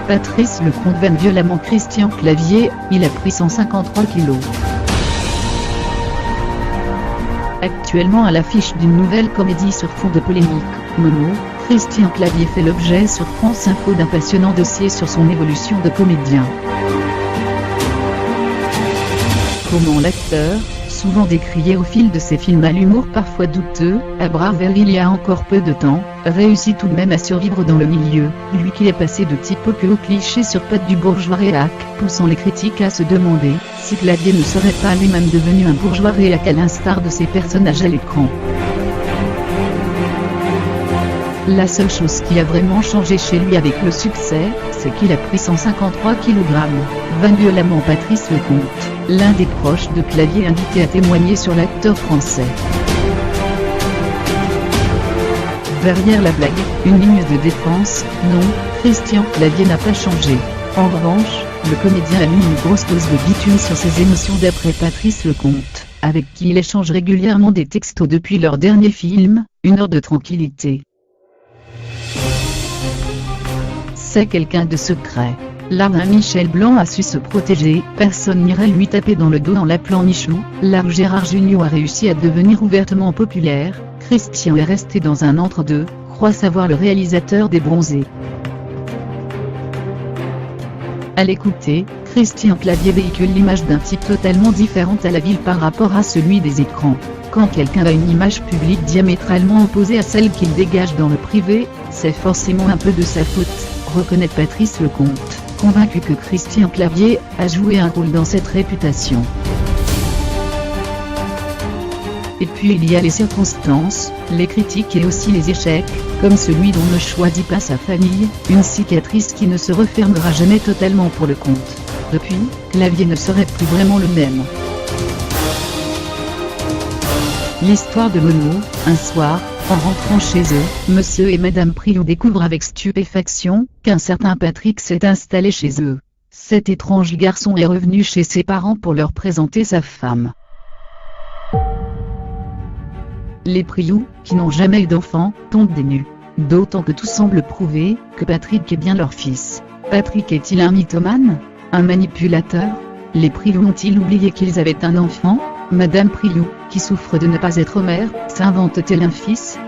Patrice Lecomte vanne violemment Christian Clavier, il a pris 153 kilos. Actuellement à l'affiche d'une nouvelle comédie sur fond de polémique, Momo, Christian Clavier fait l'objet sur France Info d'un passionnant dossier sur son évolution de comédien. Comment l'acteur, souvent décrié au fil de ses films à l'humour parfois douteux, à bras verts il y a encore peu de temps, réussit tout de même à survivre dans le milieu, lui qui est passé de type que au cliché sur pattes du bourgeois réac, poussant les critiques à se demander si Clavier ne serait pas lui-même devenu un bourgeois réac à l'instar de ses personnages à l'écran. La seule chose qui a vraiment changé chez lui avec le succès, c'est qu'il a pris 153 kg. Vanne violemment Patrice Lecomte, l'un des proches de Clavier invité à témoigner sur l'acteur français. Derrière la blague, une ligne de défense, non, Christian Clavier n'a pas changé. En revanche, le comédien a mis une grosse dose de bitume sur ses émotions d'après Patrice Lecomte, avec qui il échange régulièrement des textos depuis leur dernier film, Une heure de tranquillité. C'est quelqu'un de secret. Là où Michel Blanc a su se protéger, personne n'irait lui taper dans le dos en l'appelant Michou. Là où Gérard Jugnot a réussi à devenir ouvertement populaire, Christian est resté dans un entre-deux, croit savoir le réalisateur des Bronzés. À l'écouter, Christian Clavier véhicule l'image d'un type totalement différent à la ville par rapport à celui des écrans. Quand quelqu'un a une image publique diamétralement opposée à celle qu'il dégage dans le privé, c'est forcément un peu de sa faute, reconnaît Patrice Lecomte, convaincu que Christian Clavier a joué un rôle dans cette réputation. Et puis il y a les circonstances, les critiques et aussi les échecs, comme celui dont ne choisit pas sa famille, une cicatrice qui ne se refermera jamais totalement pour Lecomte. Depuis, Clavier ne serait plus vraiment le même. L'histoire de Momo, un soir, en rentrant chez eux, Monsieur et Madame Priou découvrent avec stupéfaction qu'un certain Patrick s'est installé chez eux. Cet étrange garçon est revenu chez ses parents pour leur présenter sa femme. Les Priou, qui n'ont jamais eu d'enfant, tombent des nues. D'autant que tout semble prouver que Patrick est bien leur fils. Patrick est-il un mythomane? Un manipulateur? Les Priou ont-ils oublié qu'ils avaient un enfant? Madame Priou, qui souffre de ne pas être mère, s'invente-t-elle un fils?